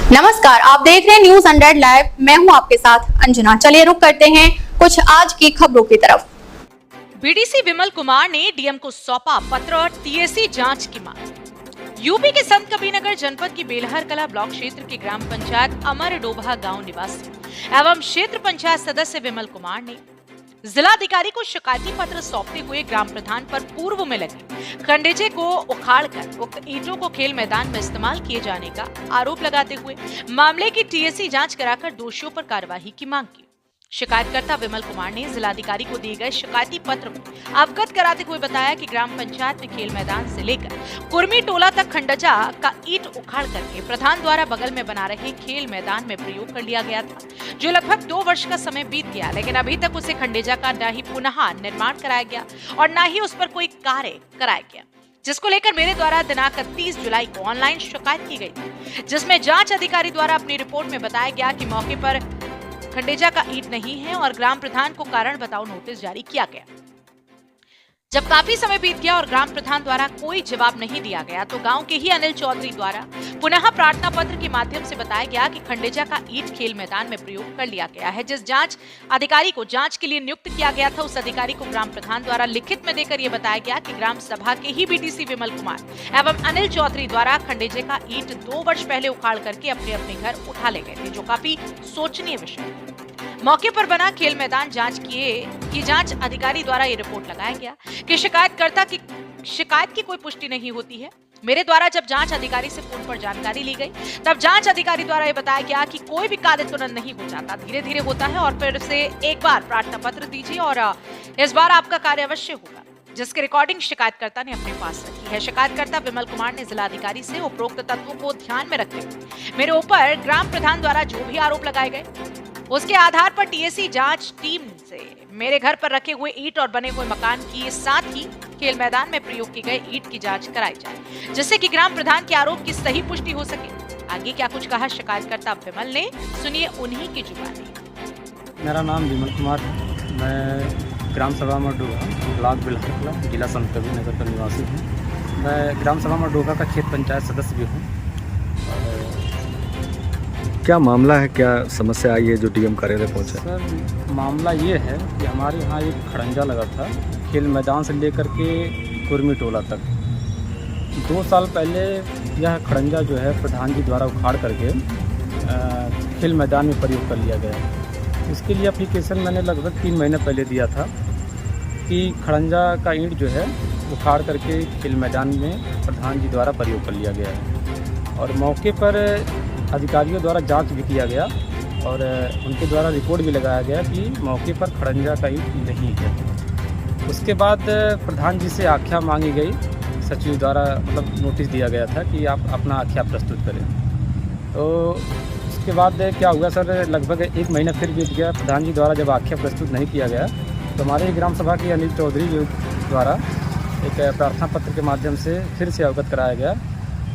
नमस्कार, आप देख रहे हैं न्यूज 100 लाइव। मैं हूं आपके साथ अंजना। चलिए रुक करते हैं कुछ आज की खबरों की तरफ। बीडीसी विमल कुमार ने डीएम को सौंपा पत्र, टीएसी जांच की मांग। यूपी के संत कबीरनगर जनपद की बेलहर कला ब्लॉक क्षेत्र की ग्राम पंचायत अमर डोभा गांव निवासी एवं क्षेत्र पंचायत सदस्य विमल कुमार ने जिलाधिकारी को शिकायती पत्र सौंपते हुए ग्राम प्रधान पर पूर्व में लगे खंडेजे को उखाड़कर उक्त ईंटों को खेल मैदान में इस्तेमाल किए जाने का आरोप लगाते हुए मामले की टीएसी जांच कराकर दोषियों पर कार्रवाई की मांग की। शिकायतकर्ता विमल कुमार ने जिलाधिकारी को दिए गए शिकायती पत्र को अवगत कराते हुए बताया कि ग्राम पंचायत में खेल मैदान से लेकर कुर्मी टोला तक खंडजा का ईंट उखाड़ करके प्रधान द्वारा बगल में बना रहे खेल मैदान में प्रयोग कर लिया गया था, जो लगभग 2 वर्ष का समय बीत गया, लेकिन अभी तक उसे खंडेजा का न ही पुनः निर्माण कराया गया और न ही उस पर कोई कार्य कराया गया, जिसको लेकर मेरे द्वारा दिनांक 30 जुलाई को ऑनलाइन शिकायत की गई थी, जिसमें जांच अधिकारी द्वारा अपनी रिपोर्ट में बताया गया कि मौके पर खंडेजा का ईंट नहीं है और ग्राम प्रधान को कारण बताओ नोटिस जारी किया गया। जब काफी समय बीत गया और ग्राम प्रधान द्वारा कोई जवाब नहीं दिया गया तो गांव के ही अनिल चौधरी द्वारा पुनः प्रार्थना पत्र के माध्यम से बताया गया कि खंडेजा का ईंट खेल मैदान में प्रयोग कर लिया गया है। जिस जांच अधिकारी को जांच के लिए नियुक्त किया गया था, उस अधिकारी को ग्राम प्रधान द्वारा लिखित में देकर यह बताया गया कि ग्राम सभा के ही बीडीसी विमल कुमार एवं अनिल चौधरी द्वारा खंडेजे का ईंट 2 वर्ष पहले उखाड़ करके अपने अपने घर उठा ले गए थे, जो काफी सोचनीय विषय है। मौके पर बना खेल मैदान जांच की जांच अधिकारी द्वारा ये रिपोर्ट लगाया गया कि शिकायतकर्ता की शिकायत की कोई पुष्टि नहीं होती है। मेरे द्वारा जब जांच अधिकारी से फोन पर जानकारी ली गई, तब जांच अधिकारी द्वारा ये बताया गया कि कोई भी कार्य तुरंत नहीं हो जाता, धीरे धीरे होता है और फिर से एक बार प्रार्थना पत्र दीजिए और इस बार आपका कार्य अवश्य होगा, जिसकी रिकॉर्डिंग शिकायतकर्ता ने अपने पास रखी है। शिकायतकर्ता विमल कुमार ने जिलाधिकारी से उपरोक्त तत्वों को ध्यान में रखते हुए मेरे ऊपर ग्राम प्रधान द्वारा जो भी आरोप लगाए गए, उसके आधार पर टीएसी जांच टीम से मेरे घर पर रखे हुए ईंट और बने हुए मकान की, साथ ही खेल मैदान में प्रयोग की गई ईंट की जांच कराई जाए, जिससे कि ग्राम प्रधान के आरोप की सही पुष्टि हो सके। आगे क्या कुछ कहा शिकायतकर्ता विमल ने, सुनिए उन्हीं की जुबानी। मेरा नाम विमल कुमार है। मैं ग्राम सभा मरडोभा ब्लॉक बेलहर कला जिला संत कबीरनगर का निवासी हूँ। मैं ग्राम सभा मरडोभा का क्षेत्र पंचायत सदस्य भी हूँ। क्या मामला है, क्या समस्या आई है जो डीएम कार्यालय पहुंचा? सर, मामला ये है कि हमारे यहाँ एक खड़ंजा लगा था खेल मैदान से लेकर के कुर्मी टोला तक। 2 साल पहले यह खड़ंजा जो है प्रधान जी द्वारा उखाड़ करके खेल मैदान में प्रयोग कर लिया गया। इसके लिए एप्लीकेशन मैंने लगभग 3 महीने पहले दिया था कि खड़ंजा का ईंट जो है उखाड़ करके खेल मैदान में प्रधान जी द्वारा प्रयोग कर लिया गया है और मौके पर अधिकारियों द्वारा जांच भी किया गया और उनके द्वारा रिपोर्ट भी लगाया गया कि मौके पर खड़ंजा का ईंट नहीं है। उसके बाद प्रधान जी से आख्या मांगी गई, सचिव द्वारा मतलब नोटिस दिया गया था कि आप अपना आख्या प्रस्तुत करें। तो उसके बाद क्या हुआ सर, लगभग 1 महीना फिर बीत गया। प्रधान जी द्वारा जब आख्या प्रस्तुत नहीं किया गया तो हमारे ग्राम सभा के अनिल चौधरी जी द्वारा एक प्रार्थना पत्र के माध्यम से फिर से अवगत कराया गया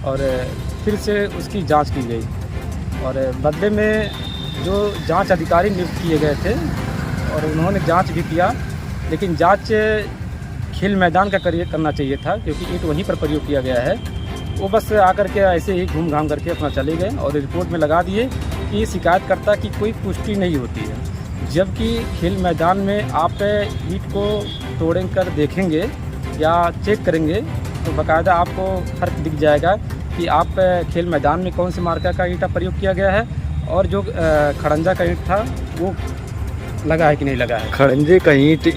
और फिर से उसकी जांच की गई और बदले में जो जांच अधिकारी नियुक्त किए गए थे और उन्होंने जांच भी किया, लेकिन जांच खेल मैदान का करना चाहिए था क्योंकि ईंट वहीं पर प्रयोग किया गया है। वो बस आकर के ऐसे ही घूम घाम करके अपना चले गए और रिपोर्ट में लगा दिए कि शिकायतकर्ता की कोई पुष्टि नहीं होती है, जबकि खेल मैदान में आप ईंट को तोड़ कर देखेंगे या चेक करेंगे तो बाकायदा आपको फर्क दिख जाएगा कि आप खेल मैदान में कौन से मार्का का ईंट प्रयोग किया गया है और जो खड़ंजा का ईंट था वो लगा है कि नहीं लगा है। खड़ंजे का ईंट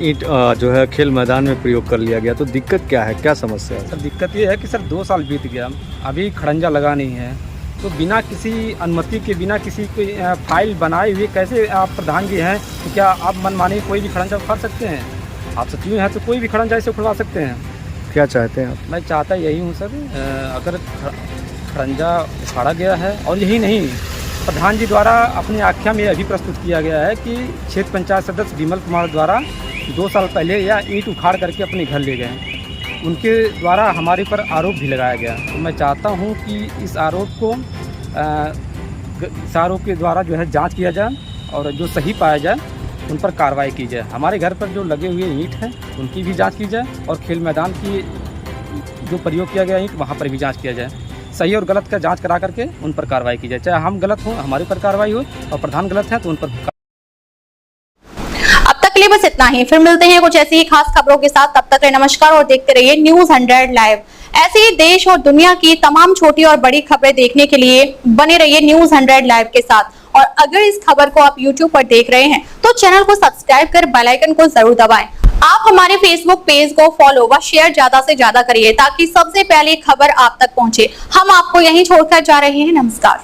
जो है खेल मैदान में प्रयोग कर लिया गया, तो दिक्कत क्या है, क्या समस्या है? सर, दिक्कत ये है कि सर 2 साल बीत गया, अभी खड़ंजा लगा नहीं है, तो बिना किसी अनुमति के, बिना किसी कोई फाइल बनाए हुए कैसे आप प्रधान जी हैं तो क्या आप मनमानी कोई भी खड़ंजा उखाड़ सकते हैं? आप सचिव हैं तो कोई भी खड़ंजा ऐसे उखड़वा सकते हैं। क्या चाहते हैं आप? मैं चाहता यही हूँ सर, अगर खड़ंजा उखाड़ा गया है और यही नहीं, प्रधान जी द्वारा अपनी आख्या में यह भी प्रस्तुत किया गया है कि क्षेत्र पंचायत सदस्य विमल कुमार द्वारा 2 साल पहले यह ईंट उखाड़ करके अपने घर ले गए, उनके द्वारा हमारे पर आरोप भी लगाया गया। तो मैं चाहता हूँ कि इस आरोप के द्वारा जो है जांच किया जाए और जो सही पाया जाए उन पर कार्रवाई की जाए। हमारे घर पर जो लगे हुए ईंट हैं उनकी भी जांच की जाए और खेल मैदान की जो प्रयोग किया गया ईंट वहाँ पर भी जांच किया जाए। सही और गलत का जांच करा करके उन पर कार्रवाई की जाए। चाहे हम गलत हों, हमारे पर कार्रवाई हो, और प्रधान गलत है तो उन पर। अब तक के लिए बस इतना ही, फिर मिलते हैं कुछ ऐसी ही खास खबरों के साथ। तब तक के लिए नमस्कार और देखते रहिए न्यूज़ 100 लाइव। ऐसे ही देश और दुनिया की तमाम छोटी और बड़ी खबरें देखने के लिए बने रहिए न्यूज़ 100 लाइव के साथ। और अगर इस खबर को आप YouTube पर देख रहे हैं तो चैनल को सब्सक्राइब कर बेल आइकन को जरूर दबाएं। आप हमारे फेसबुक पेज को फॉलो व शेयर ज्यादा से ज्यादा करिए ताकि सबसे पहले खबर आप तक पहुंचे। हम आपको यहीं छोड़कर जा रहे हैं। नमस्कार।